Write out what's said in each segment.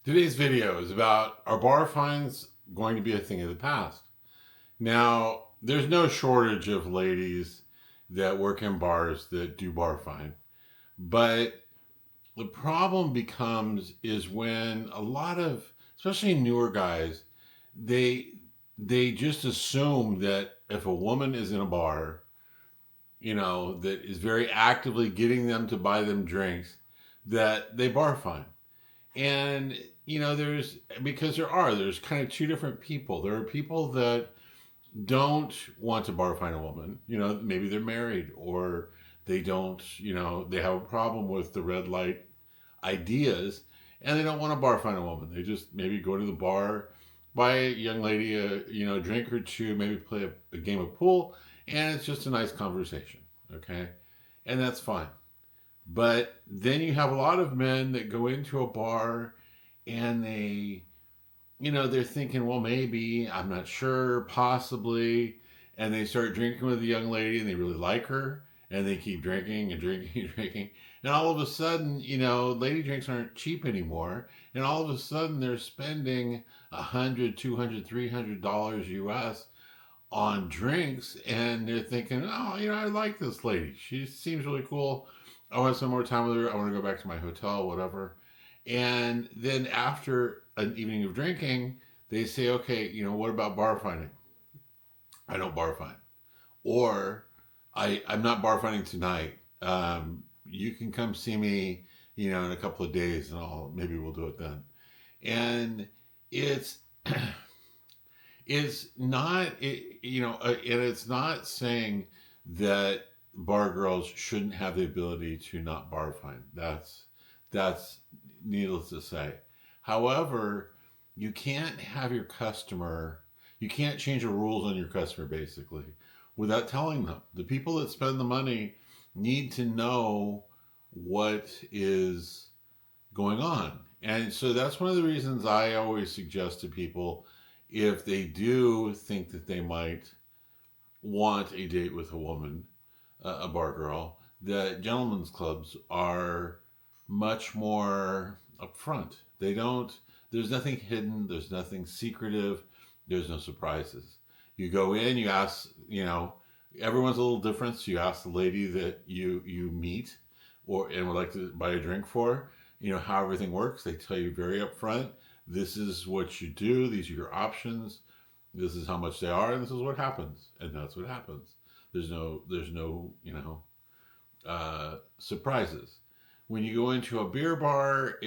Today's video is about, are bar fines going to be a thing of the past? Now, there's no shortage of ladies that work in bars that do bar fine, but the problem becomes is when a lot of, especially newer guys, they they just assume that if a woman is in a bar, that is very actively getting them to buy them drinks, that they bar fine. And there's because there's kind of two different people. There are people that don't want to bar find a woman. Maybe they're married, or they don't. They have a problem with the red light ideas, and they don't want to bar find a woman. They just maybe go to the bar, buy a young lady a drink or two, maybe play a game of pool, and it's just a nice conversation. Okay, and that's fine. But then you have a lot of men that go into a bar and they're thinking, well, maybe, I'm not sure, possibly. And they start drinking with a young lady and they really like her. And they keep drinking and drinking and drinking. And all of a sudden, lady drinks aren't cheap anymore. And all of a sudden, they're spending 100, 200, $300 US on drinks, and they're thinking, oh, I like this lady. She seems really cool. I want to spend more time with her. I want to go back to my hotel, whatever. And then after an evening of drinking, they say, okay, what about bar finding? I don't bar find. Or I'm not bar finding tonight. You can come see me, in a couple of days, and maybe we'll do it then. And it's is not and it's not saying that bar girls shouldn't have the ability to not bar fine. That's needless to say. However, you can't have your customer, you can't change the rules on your customer basically without telling them. The people that spend the money need to know what is going on. And so that's one of the reasons I always suggest to people, if they do think that they might want a date with a woman, a bar girl, that gentlemen's clubs are much more upfront. They don't, there's nothing hidden, there's nothing secretive, there's no surprises. You go in, you ask, everyone's a little different. So you ask the lady that you meet and would like to buy a drink for, how everything works. They tell you very upfront, this is what you do, these are your options, this is how much they are, and this is what happens. And that's what happens. There's no surprises. When you go into a beer bar,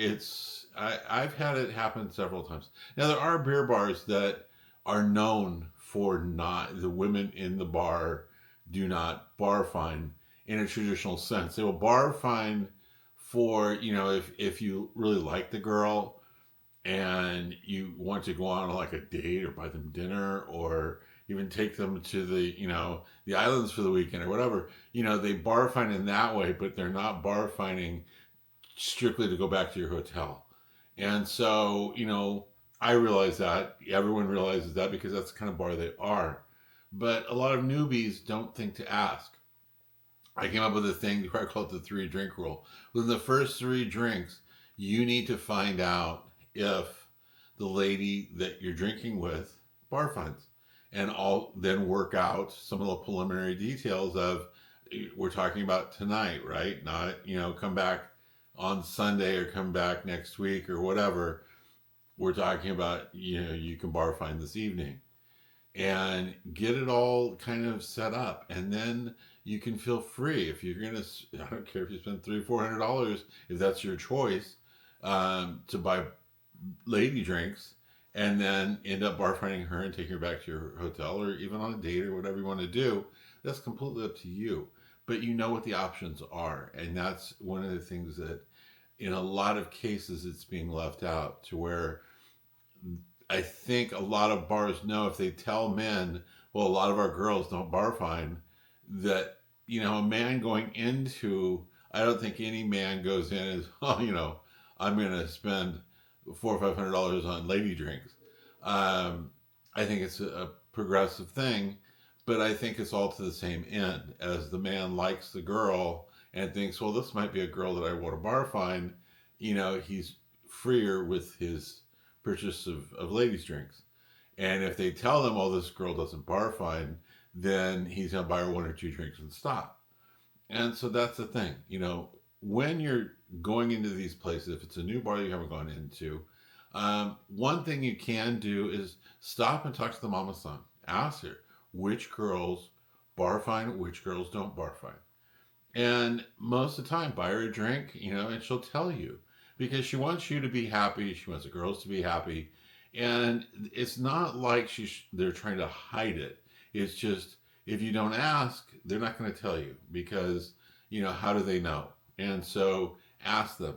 I've had it happen several times. Now there are beer bars that are known for not, the women in the bar do not bar fine in a traditional sense. They will bar fine for, if you really like the girl and you want to go on like a date or buy them dinner or even take them to the islands for the weekend or whatever. They bar fine in that way, but they're not bar fining strictly to go back to your hotel. And so, I realize that. Everyone realizes that because that's the kind of bar they are. But a lot of newbies don't think to ask. I came up with a thing where I call it the 3 drink rule. Within the first 3 drinks, you need to find out if the lady that you're drinking with bar finds. And I'll then work out some of the preliminary details of, we're talking about tonight, right? Not, come back on Sunday or come back next week or whatever. We're talking about, you can bar find this evening, and get it all kind of set up. And then you can feel free. If you're going to, I don't care if you spend $300-400, if that's your choice, to buy lady drinks and then end up bar finding her and taking her back to your hotel or even on a date or whatever you want to do. That's completely up to you. But you know what the options are. And that's one of the things that in a lot of cases it's being left out, to where I think a lot of bars know, if they tell men, well, a lot of our girls don't bar fine, that, a man going into, I don't think any man goes in as, oh, I'm going to spend $400 or $500 on lady drinks. I think it's a progressive thing, but I think it's all to the same end. As the man likes the girl and thinks, well, this might be a girl that I want to bar find, he's freer with his purchase of ladies' drinks. And if they tell them, oh, this girl doesn't bar fine, then he's going to buy her 1 or 2 drinks and stop. And so that's the thing. When you're going into these places, if it's a new bar you haven't gone into, one thing you can do is stop and talk to the mama-san. Ask her which girls bar fine, which girls don't bar fine. And most of the time, buy her a drink, and she'll tell you because she wants you to be happy. She wants the girls to be happy. And it's not like they're trying to hide it. It's just, if you don't ask, they're not going to tell you because, how do they know? And so ask them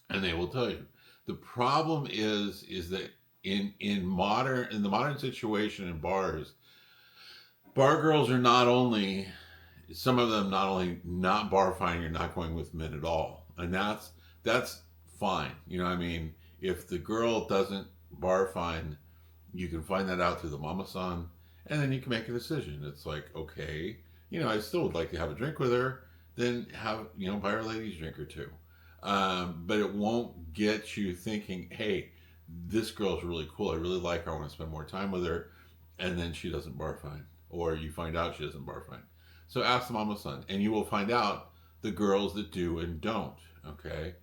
and they will tell you. The problem is that in the modern situation in bars, bar girls are some of them not only not bar fine, you're not going with men at all. And that's fine. If the girl doesn't bar fine, you can find that out through the mama-san, and then you can make a decision. It's like, okay, I still would like to have a drink with her, then buy her a ladies' drink or 2. But it won't get you thinking, hey, this girl's really cool. I really like her. I want to spend more time with her. And then she doesn't bar fine. Or you find out she doesn't bar fine. So ask the mama-san, and you will find out the girls that do and don't, okay?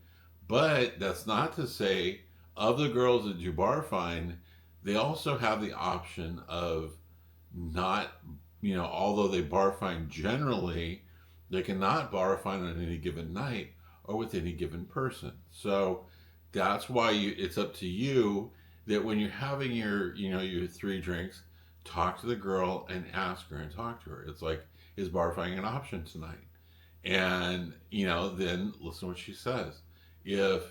But that's not to say, of the girls that do bar fine, they also have the option of not, although they bar fine generally, they cannot bar fine on any given night or with any given person. So that's why it's up to you that when you're having your 3 drinks, talk to the girl and ask her and talk to her. It's like, is bar fine an option tonight? And, then listen to what she says. If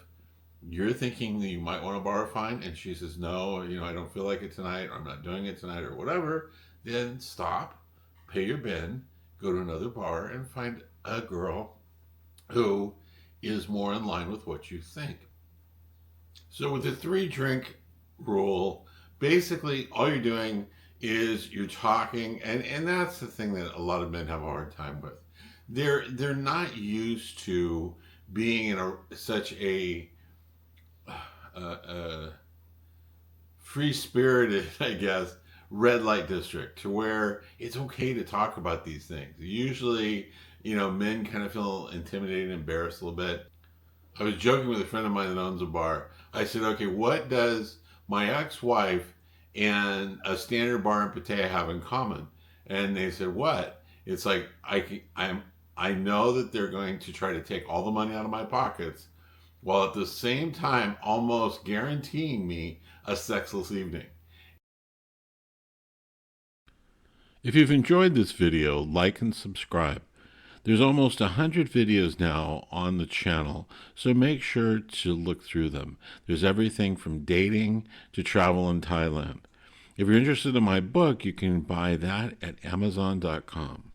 you're thinking that you might want to bar fine and she says, no, I don't feel like it tonight, or I'm not doing it tonight, or whatever, then stop, pay your bin, go to another bar and find a girl who is more in line with what you think. So with the 3 drink rule, basically all you're doing is you're talking, and that's the thing that a lot of men have a hard time with. They're not used to being in such a free-spirited, I guess, red light district to where it's okay to talk about these things. Usually, men kind of feel intimidated and embarrassed a little bit. I was joking with a friend of mine that owns a bar. I said, okay, what does my ex-wife and a standard bar in Pattaya have in common? And they said, what? It's like, I know that they're going to try to take all the money out of my pockets while at the same time almost guaranteeing me a sexless evening. If you've enjoyed this video, like and subscribe. There's almost 100 videos now on the channel, so make sure to look through them. There's everything from dating to travel in Thailand. If you're interested in my book, you can buy that at Amazon.com.